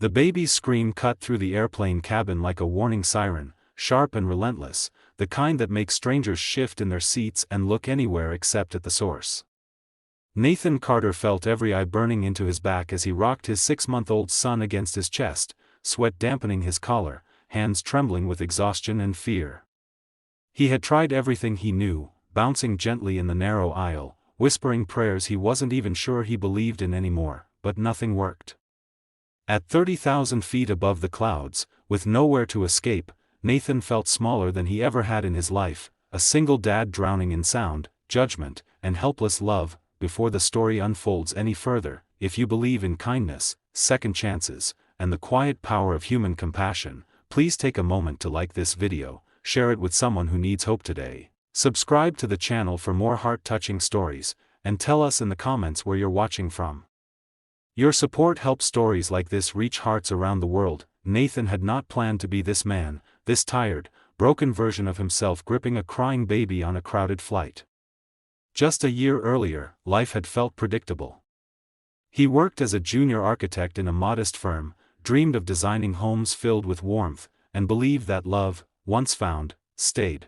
The baby's scream cut through the airplane cabin like a warning siren, sharp and relentless, the kind that makes strangers shift in their seats and look anywhere except at the source. Nathan Carter felt every eye burning into his back as he rocked his 6-month-old son against his chest, sweat dampening his collar, hands trembling with exhaustion and fear. He had tried everything he knew, bouncing gently in the narrow aisle, whispering prayers he wasn't even sure he believed in anymore, but nothing worked. At 30,000 feet above the clouds, with nowhere to escape, Nathan felt smaller than he ever had in his life, a single dad drowning in sound, judgment, and helpless love. Before the story unfolds any further, if you believe in kindness, second chances, and the quiet power of human compassion, please take a moment to like this video, share it with someone who needs hope today, subscribe to the channel for more heart-touching stories, and tell us in the comments where you're watching from. Your support helps stories like this reach hearts around the world. Nathan had not planned to be this man, this tired, broken version of himself gripping a crying baby on a crowded flight. Just a year earlier, life had felt predictable. He worked as a junior architect in a modest firm, dreamed of designing homes filled with warmth, and believed that love, once found, stayed.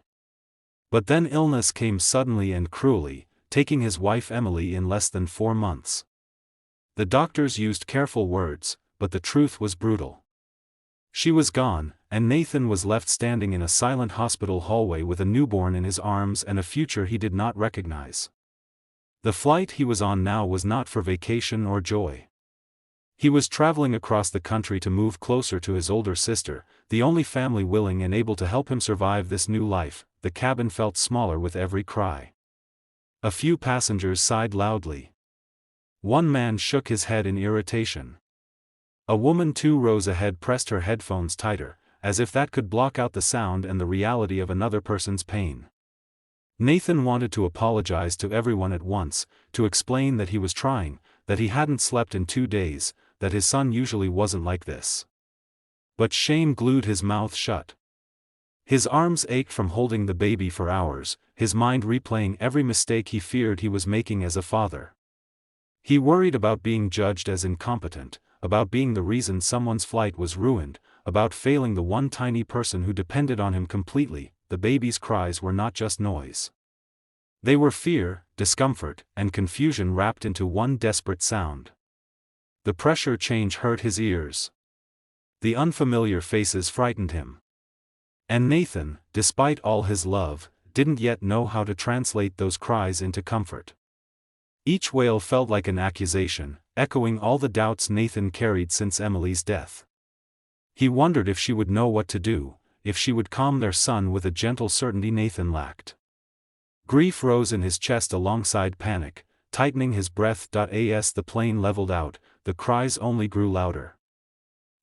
But then illness came suddenly and cruelly, taking his wife Emily in less than 4 months. The doctors used careful words, but the truth was brutal. She was gone, and Nathan was left standing in a silent hospital hallway with a newborn in his arms and a future he did not recognize. The flight he was on now was not for vacation or joy. He was traveling across the country to move closer to his older sister, the only family willing and able to help him survive this new life. The cabin felt smaller with every cry. A few passengers sighed loudly. One man shook his head in irritation. A woman 2 rows ahead pressed her headphones tighter, as if that could block out the sound and the reality of another person's pain. Nathan wanted to apologize to everyone at once, to explain that he was trying, that he hadn't slept in 2 days, that his son usually wasn't like this. But shame glued his mouth shut. His arms ached from holding the baby for hours, his mind replaying every mistake he feared he was making as a father. He worried about being judged as incompetent, about being the reason someone's flight was ruined, about failing the one tiny person who depended on him completely. The baby's cries were not just noise. They were fear, discomfort, and confusion wrapped into one desperate sound. The pressure change hurt his ears. The unfamiliar faces frightened him. And Nathan, despite all his love, didn't yet know how to translate those cries into comfort. Each wail felt like an accusation, echoing all the doubts Nathan carried since Emily's death. He wondered if she would know what to do, if she would calm their son with a gentle certainty Nathan lacked. Grief rose in his chest alongside panic, tightening his breath. As the plane leveled out, the cries only grew louder.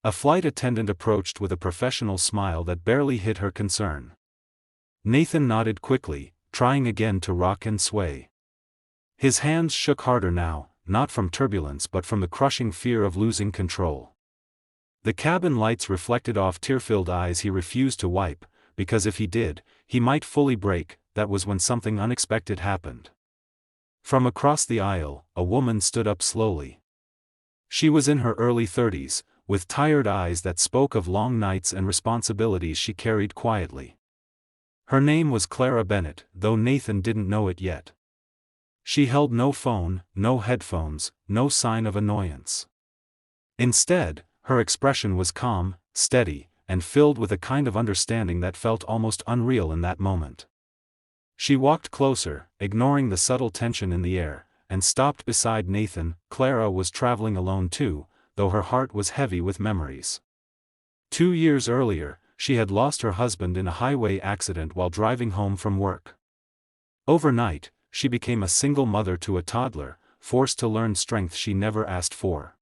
A flight attendant approached with a professional smile that barely hid her concern. Nathan nodded quickly, trying again to rock and sway. His hands shook harder now, not from turbulence but from the crushing fear of losing control. The cabin lights reflected off tear-filled eyes he refused to wipe, because if he did, he might fully break. That was when something unexpected happened. From across the aisle, a woman stood up slowly. She was in her early 30s, with tired eyes that spoke of long nights and responsibilities she carried quietly. Her name was Clara Bennett, though Nathan didn't know it yet. She held no phone, no headphones, no sign of annoyance. Instead, her expression was calm, steady, and filled with a kind of understanding that felt almost unreal in that moment. She walked closer, ignoring the subtle tension in the air, and stopped beside Nathan. Clara was traveling alone too, though her heart was heavy with memories. 2 years earlier, she had lost her husband in a highway accident while driving home from work. Overnight, she became a single mother to a toddler, forced to learn strength she never asked for.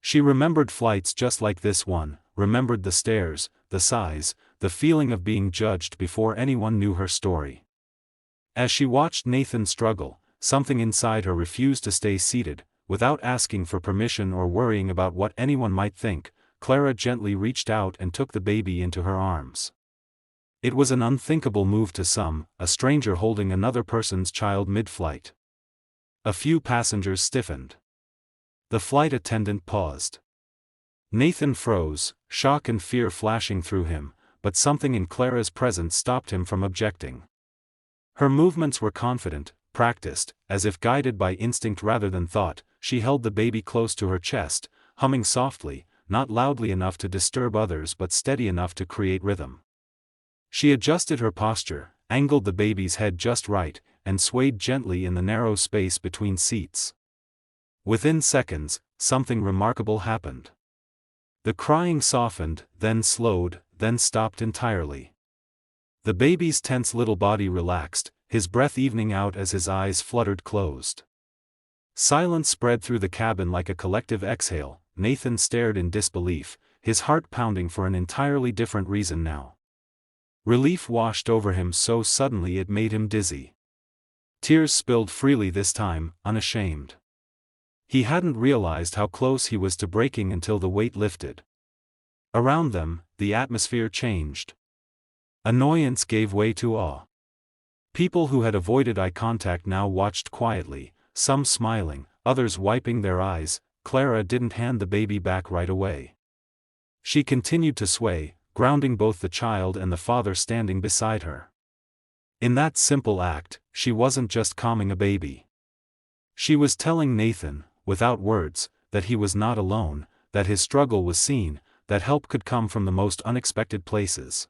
She remembered flights just like this one, remembered the stares, the sighs, the feeling of being judged before anyone knew her story. As she watched Nathan struggle, something inside her refused to stay seated. Without asking for permission or worrying about what anyone might think, Clara gently reached out and took the baby into her arms. It was an unthinkable move to some, a stranger holding another person's child mid-flight. A few passengers stiffened. The flight attendant paused. Nathan froze, shock and fear flashing through him, but something in Clara's presence stopped him from objecting. Her movements were confident, practiced, as if guided by instinct rather than thought. She held the baby close to her chest, humming softly, not loudly enough to disturb others but steady enough to create rhythm. She adjusted her posture, angled the baby's head just right, and swayed gently in the narrow space between seats. Within seconds, something remarkable happened. The crying softened, then slowed, then stopped entirely. The baby's tense little body relaxed, his breath evening out as his eyes fluttered closed. Silence spread through the cabin like a collective exhale. Nathan stared in disbelief, his heart pounding for an entirely different reason now. Relief washed over him so suddenly it made him dizzy. Tears spilled freely this time, unashamed. He hadn't realized how close he was to breaking until the weight lifted. Around them, the atmosphere changed. Annoyance gave way to awe. People who had avoided eye contact now watched quietly, some smiling, others wiping their eyes. Clara didn't hand the baby back right away. She continued to sway, grounding both the child and the father standing beside her. In that simple act, she wasn't just calming a baby. She was telling Nathan, without words, that he was not alone, that his struggle was seen, that help could come from the most unexpected places.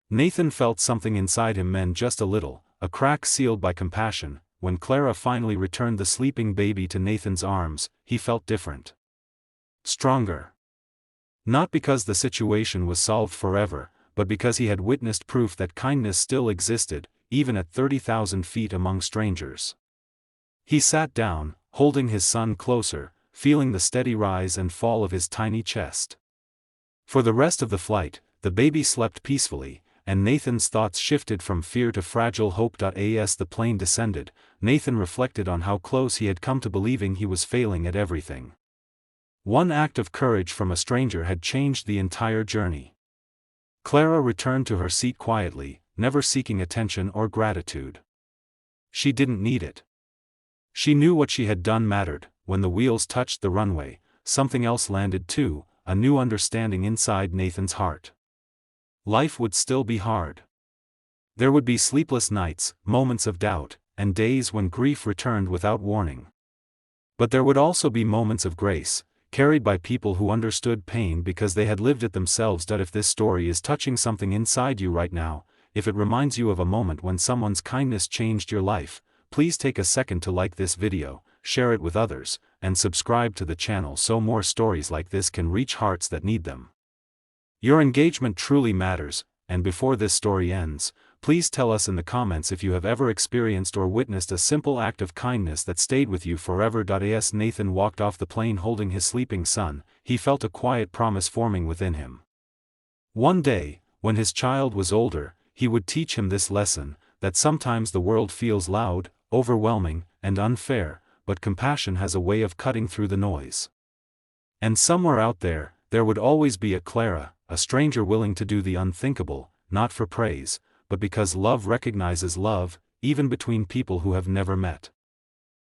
Nathan felt something inside him mend just a little, a crack sealed by compassion. When Clara finally returned the sleeping baby to Nathan's arms, he felt different. Stronger. Not because the situation was solved forever, but because he had witnessed proof that kindness still existed, even at 30,000 feet among strangers. He sat down, holding his son closer, feeling the steady rise and fall of his tiny chest. For the rest of the flight, the baby slept peacefully, and Nathan's thoughts shifted from fear to fragile hope. As the plane descended, Nathan reflected on how close he had come to believing he was failing at everything. One act of courage from a stranger had changed the entire journey. Clara returned to her seat quietly, never seeking attention or gratitude. She didn't need it. She knew what she had done mattered. When the wheels touched the runway, something else landed too, a new understanding inside Nathan's heart. Life would still be hard. There would be sleepless nights, moments of doubt, and days when grief returned without warning. But there would also be moments of grace, carried by people who understood pain because they had lived it themselves. If this story is touching something inside you right now, if it reminds you of a moment when someone's kindness changed your life, please take a second to like this video, share it with others, and subscribe to the channel so more stories like this can reach hearts that need them. Your engagement truly matters, and before this story ends, please tell us in the comments if you have ever experienced or witnessed a simple act of kindness that stayed with you forever. As Nathan walked off the plane holding his sleeping son, he felt a quiet promise forming within him. One day, when his child was older, he would teach him this lesson, that sometimes the world feels loud, overwhelming, and unfair, but compassion has a way of cutting through the noise. And somewhere out there, there would always be a Clara, a stranger willing to do the unthinkable, not for praise, but because love recognizes love, even between people who have never met.